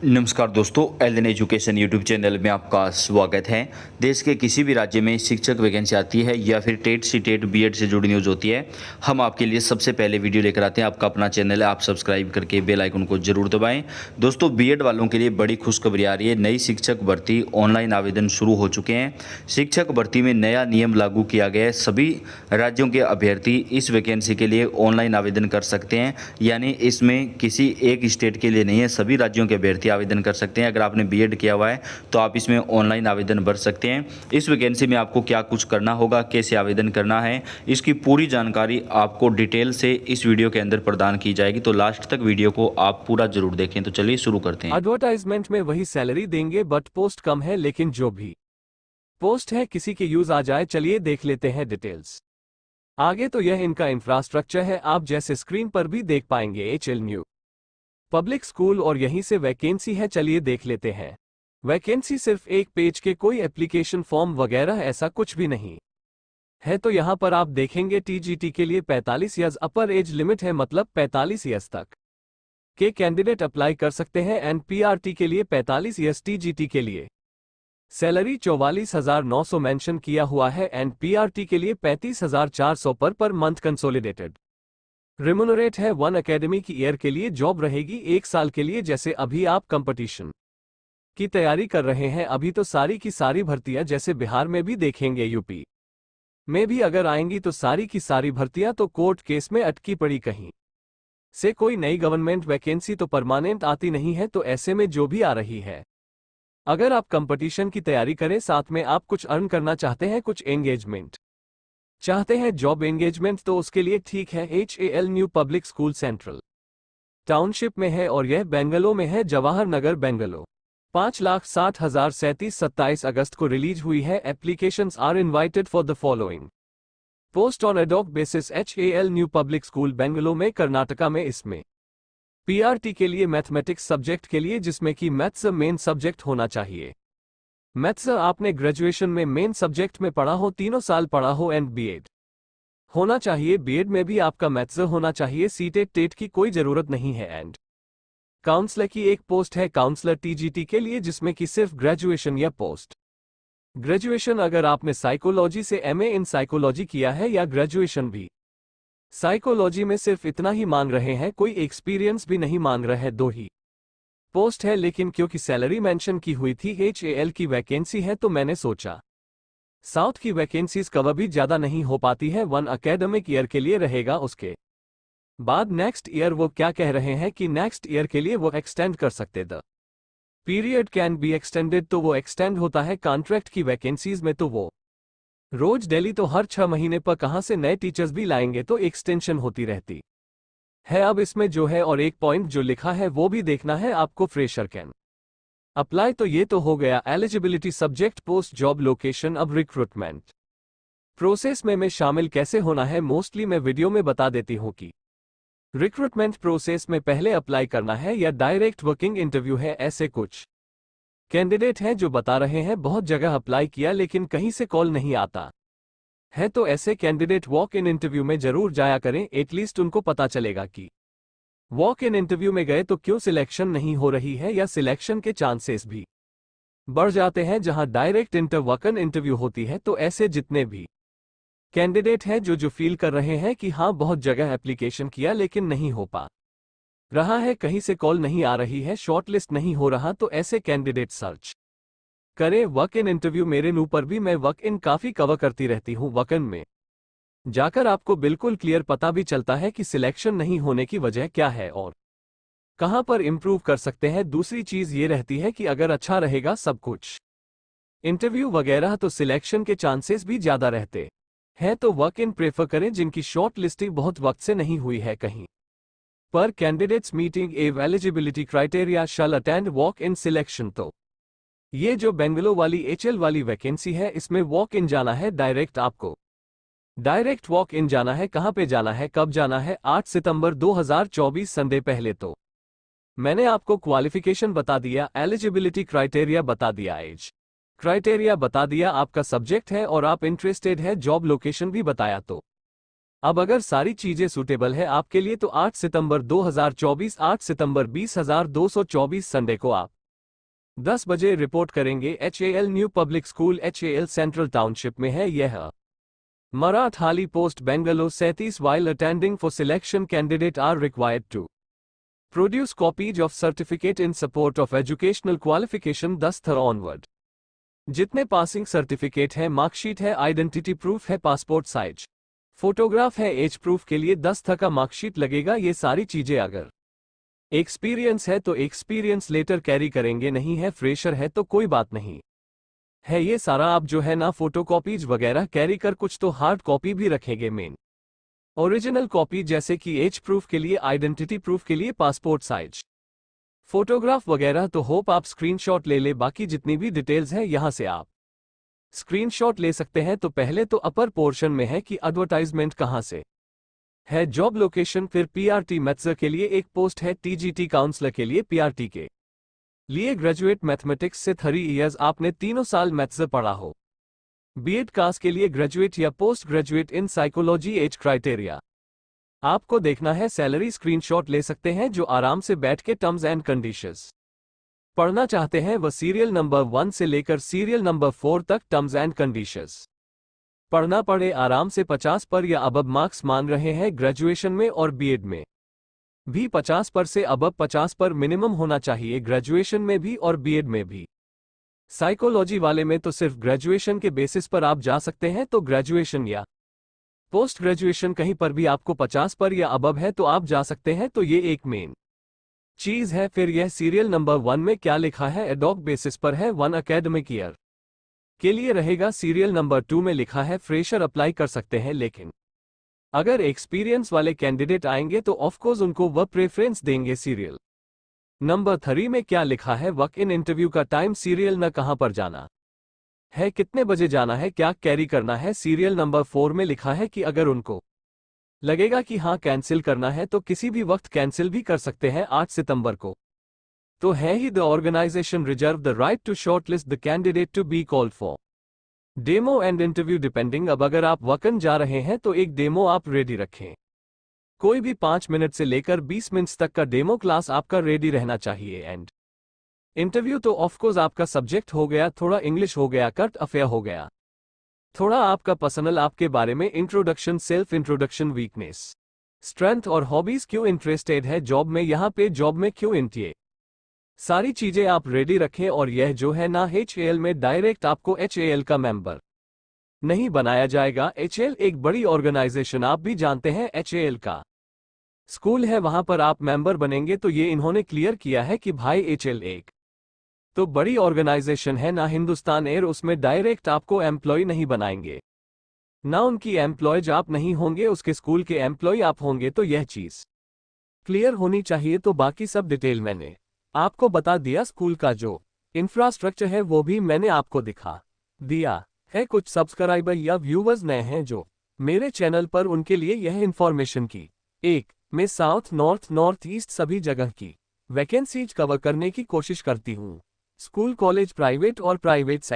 नमस्कार दोस्तों, L education YouTube channel में आपका स्वागत है। देश के किसी भी राज्य में शिक्षक वैकेंसी आती है या फिर टेट सी टेट बीएड से जुड़ी न्यूज़ होती है, हम आपके लिए सबसे पहले वीडियो लेकर आते हैं। आपका अपना चैनल है, आप सब्सक्राइब करके बेल आइकन को जरूर दबाएं। दोस्तों, बीएड वालों के लिए बड़ी खुशखबरी आ रही है। नई शिक्षक भर्ती ऑनलाइन आवेदन शुरू हो चुके हैं। शिक्षक भर्ती में नया नियम लागू किया गया है। सभी राज्यों के अभ्यर्थी इस वैकेंसी के लिए ऑनलाइन आवेदन कर सकते हैं, यानी इसमें किसी एक स्टेट के लिए नहीं है, सभी राज्यों के अभ्यर्थी आवेदन कर सकते हैं। अगर आपने बीएड किया हुआ है तो आप इसमें ऑनलाइन आवेदन भर सकते हैं। इस वैकेंसी में आपको क्या कुछ करना होगा, कैसे आवेदन करना है, इसकी पूरी जानकारी आपको डिटेल से इस वीडियो के अंदर प्रदान की जाएगी, तो लास्ट तक वीडियो को आप पूरा जरूर देखें। तो चलिए शुरू करते हैं। एडवर्टाइजमेंट में वही सैलरी देंगे बट पोस्ट कम है, लेकिन जो भी पोस्ट है किसी के यूज आ जाए। चलिए देख लेते हैं डिटेल्स। आगे तो यह इनका इंफ्रास्ट्रक्चर है, आप जैसे स्क्रीन पर भी देख पाएंगे एचएल न्यू पब्लिक स्कूल, और यहीं से वैकेंसी है। चलिए देख लेते हैं। वैकेंसी सिर्फ एक पेज के, कोई एप्लीकेशन फॉर्म वगैरह ऐसा कुछ भी नहीं है। तो यहां पर आप देखेंगे टीजीटी के लिए 45 ईयर्स अपर एज लिमिट है, मतलब 45 ईयर्स तक के कैंडिडेट अप्लाई कर सकते हैं। एंड पीआरटी के लिए 45 ईयर्स, टीजीटी के लिए सैलरी 44,900 मेंशन किया हुआ है। एंड पीआरटी के लिए 35,400 पर मंथ कंसोलिडेटेड रिम्यूनरेट है। 1 एकेडमिक ईयर के लिए जॉब रहेगी, 1 साल के लिए। जैसे अभी आप कंपटीशन की तैयारी कर रहे हैं, अभी तो सारी की सारी भर्तियां जैसे बिहार में भी देखेंगे, यूपी में भी अगर आएंगी तो सारी की सारी भर्तियां तो कोर्ट केस में अटकी पड़ी कहीं से। कोई नई गवर्नमेंट वैकेंसी तो परमानेंट आती नहीं है। तो ऐसे में जो भी आ रही है, अगर आप कंपटीशन की तैयारी करें, साथ में आप कुछ अर्न करना चाहते हैं, कुछ एंगेजमेंट चाहते हैं, जॉब एंगेजमेंट, तो उसके लिए ठीक है। HAL new public school central township में है और यह बेंगलो में है, जवाहर नगर बेंगलो। 5,60,037 27 अगस्त को रिलीज हुई है। Applications are invited for the following post on ad hoc basis. HAL new public school Bangalore में, कर्नाटका में। इसमें पीआरटी के लिए मैथमेटिक्स सब्जेक्ट के लिए, जिसमें कि मैथ्स मेन सब्जेक्ट होना चाहिए। मैथ्स आपने ग्रेजुएशन में मेन सब्जेक्ट में पढ़ा हो, 3 साल पढ़ा हो। एंड बीएड होना चाहिए, बीएड में भी आपका मैथ्स होना चाहिए। सीटेट टेट की कोई जरूरत नहीं है। एंड काउंसलर की एक पोस्ट है, काउंसलर टीजीटी के लिए, जिसमें कि सिर्फ ग्रेजुएशन या पोस्ट ग्रेजुएशन, अगर आपने साइकोलॉजी से एमए इन साइकोलॉजी किया है, या ग्रेजुएशन भी साइकोलॉजी में, सिर्फ इतना ही मांग रहे हैं, कोई एक्सपीरियंस भी नहीं मांग रहे हैं। 2 ही पोस्ट है, लेकिन क्योंकि सैलरी मेंशन की हुई थी, एचएएल की वैकेंसी है, तो मैंने सोचा साउथ की वैकेंसीज कवर भी ज्यादा नहीं हो पाती है। 1 एकेडमिक ईयर के लिए रहेगा, उसके बाद नेक्स्ट ईयर वो क्या कह रहे हैं कि नेक्स्ट ईयर के लिए वो एक्सटेंड कर सकते। The period can be extended, तो वो एक्सटेंड होता है। कॉन्ट्रैक्ट की वैकेंसीज में तो वो रोज डेली तो हर 6 महीने पर कहां से नए टीचर्स भी लाएंगे, तो एक्सटेंशन होती रहती है। अब इसमें जो है, और एक पॉइंट जो लिखा है वो भी देखना है आपको, फ्रेशर कैन अप्लाई। तो ये तो हो गया eligibility, subject, post, job location. अब रिक्रूटमेंट प्रोसेस में शामिल कैसे होना है, मोस्टली मैं वीडियो में बता देती हूं कि रिक्रूटमेंट प्रोसेस में पहले अप्लाई करना है या डायरेक्ट वर्किंग इंटरव्यू है। ऐसे कुछ कैंडिडेट हैं जो बता रहे हैं बहुत जगह अप्लाई किया लेकिन कहीं से कॉल नहीं आता है, तो ऐसे कैंडिडेट वॉक इन इंटरव्यू में जरूर जाया करें। एटलीस्ट उनको पता चलेगा कि वॉक इन इंटरव्यू में गए तो क्यों सिलेक्शन नहीं हो रही है, या सिलेक्शन के चांसेस भी बढ़ जाते हैं जहां डायरेक्ट वॉक-इन इंटरव्यू होती है। तो ऐसे जितने भी कैंडिडेट हैं जो फील कर रहे हैं कि हाँ बहुत जगह एप्लीकेशन किया लेकिन नहीं हो पा रहा है, कहीं से कॉल नहीं आ रही है, शॉर्टलिस्ट नहीं हो रहा, तो ऐसे कैंडिडेट सर्च करें वर्क इन इंटरव्यू। मेरे नु पर भी मैं वर्क इन काफी कवर करती रहती हूं। वर्क इन में जाकर आपको बिल्कुल क्लियर पता भी चलता है कि सिलेक्शन नहीं होने की वजह क्या है और कहां पर इंप्रूव कर सकते हैं। दूसरी चीज ये रहती है कि अगर अच्छा रहेगा सब कुछ इंटरव्यू वगैरह, तो सिलेक्शन के चांसेस भी ज्यादा रहते हैं। तो वर्क इन प्रेफर करें जिनकी शॉर्ट लिस्टिंग बहुत वक्त से नहीं हुई है कहीं पर। Candidates meeting eligibility criteria shall attend walk in selection. तो ये जो बेंगलो वाली एचएल वाली वैकेंसी है, इसमें वॉक इन जाना है डायरेक्ट। आपको डायरेक्ट वॉक इन जाना है। कहां पे जाना है, कब जाना है? 8 सितंबर 2024 संडे। पहले तो मैंने आपको क्वालिफिकेशन बता दिया, एलिजिबिलिटी क्राइटेरिया बता दिया, एज क्राइटेरिया बता दिया, आपका सब्जेक्ट है और आप इंटरेस्टेड है, जॉब लोकेशन भी बताया। तो अब अगर सारी चीजें सूटेबल है आपके लिए तो 8 सितंबर 2024 8 सितंबर 20,224 संडे को आप 10 बजे रिपोर्ट करेंगे। HAL new public school HAL central township में है यह मराठाली post Bangalore 37 while attending for selection candidate are required to produce copies of certificate in support of educational qualification 10 onward। जितने पासिंग सर्टिफिकेट है, मार्कशीट है, आइडेंटिटी प्रूफ है, passport size photograph है, as proof के लिए 10 का मार्कशीट लगेगा। ये सारी चीजें अगर एक्सपीरियंस है तो एक्सपीरियंस लेटर कैरी करेंगे, नहीं है फ्रेशर है तो कोई बात नहीं है। ये सारा आप जो है ना फोटोकॉपीज वगैरह कैरी कर कुछ तो हार्ड कॉपी भी रखेंगे, मेन ओरिजिनल कॉपी जैसे कि एज प्रूफ के लिए, आइडेंटिटी प्रूफ के लिए, पासपोर्ट साइज फोटोग्राफ वगैरह। तो होप आप स्क्रीनशॉट ले ले, बाकी जितनी भी डिटेल्स है यहां से आप स्क्रीनशॉट ले सकते हैं। तो पहले तो अपर पोर्शन में है कि एडवर्टाइजमेंट कहां से है, जॉब लोकेशन, फिर पीआरटी मैथ्स के लिए एक पोस्ट है, टीजीटी काउंसलर के लिए पीआरटी के लिए ग्रेजुएट मैथमेटिक्स से 3 इयर्स आपने 3 साल मैथ्स पढ़ा हो, बीएड कास्ट के लिए ग्रेजुएट या post graduate in psychology. Age criteria आपको देखना है, सैलरी स्क्रीनशॉट ले सकते हैं जो आराम से बैठ के टर्म्स एंड कंडीशंस पढ़ना चाहते हैं वह सीरियल नंबर 1 से लेकर सीरियल नंबर 4 तक टर्म्स एंड कंडीशंस पढ़ना पड़े आराम से। 50 पर या अबब मार्क्स मांग रहे हैं ग्रेजुएशन में, और बीएड में भी 50 पर से अबब 50 पर मिनिमम होना चाहिए, ग्रेजुएशन में भी और बीएड में भी। साइकोलॉजी वाले में तो सिर्फ ग्रेजुएशन के बेसिस पर आप जा सकते हैं, तो ग्रेजुएशन या पोस्ट ग्रेजुएशन कहीं पर भी आपको 50 पर या अबब है तो आप जा सकते हैं। तो ये एक मेन चीज है। फिर यह सीरियल नंबर 1 में क्या लिखा है, एडॉक बेसिस पर है, 1 एकेडमिक ईयर के लिए रहेगा। सीरियल नंबर 2 में लिखा है फ्रेशर अप्लाई कर सकते हैं, लेकिन अगर एक्सपीरियंस वाले कैंडिडेट आएंगे तो ऑफकोर्स उनको वह प्रेफरेंस देंगे। सीरियल नंबर 3 में क्या लिखा है, वॉक इन इंटरव्यू का टाइम, सीरियल न कहां पर जाना है, कितने बजे जाना है, क्या कैरी करना है। सीरियल नंबर 4 में लिखा है कि अगर उनको लगेगा कि हाँ कैंसिल करना है तो किसी भी वक्त कैंसिल भी कर सकते हैं 8 सितंबर को। तो है ही the organisation reserve the right to shortlist the candidate to be called for demo and interview depending. अब अगर आप वकन जा रहे हैं तो एक डेमो आप रेडी रखें, कोई भी 5 मिनट से लेकर 20 मिनट तक का डेमो क्लास आपका रेडी रहना चाहिए। एंड इंटरव्यू तो ऑफकोर्स आपका सब्जेक्ट हो गया, थोड़ा इंग्लिश हो गया, करंट अफेयर हो गया, थोड़ा आपका पर्सनल आपके बारे में introduction, self introduction, weakness, strength और हॉबीज, क्यों इंटरेस्टेड है जॉब में, यहाँ पे जॉब में क्यों इंटरेस्ट, सारी चीजें आप रेडी रखें। और यह जो है ना HAL में डायरेक्ट आपको HAL का मेंबर नहीं बनाया जाएगा। HAL एक बड़ी ऑर्गेनाइजेशन, आप भी जानते हैं HAL का स्कूल है, वहां पर आप मेंबर बनेंगे। तो ये इन्होंने क्लियर किया है कि भाई HAL एक तो बड़ी ऑर्गेनाइजेशन है ना, हिंदुस्तान एयर, उसमें डायरेक्ट आपको एम्प्लॉय नहीं बनाएंगे, ना उनकी एम्प्लॉयज आप नहीं होंगे, उसके स्कूल के एम्प्लॉय आप होंगे। तो यह चीज क्लियर होनी चाहिए। तो बाकी सब डिटेल मैंने आपको बता दिया, स्कूल का जो इंफ्रास्ट्रक्चर है वो भी मैंने आपको दिखा दिया है। कुछ सब्सक्राइबर या व्यूवर्स नए हैं जो मेरे चैनल पर, उनके लिए यह इंफॉर्मेशन की एक मैं साउथ, नॉर्थ, नॉर्थ ईस्ट सभी जगह की वैकेंसीज कवर करने की कोशिश करती हूँ, स्कूल, कॉलेज, प्राइवेट और प्राइवेट सेक्टर।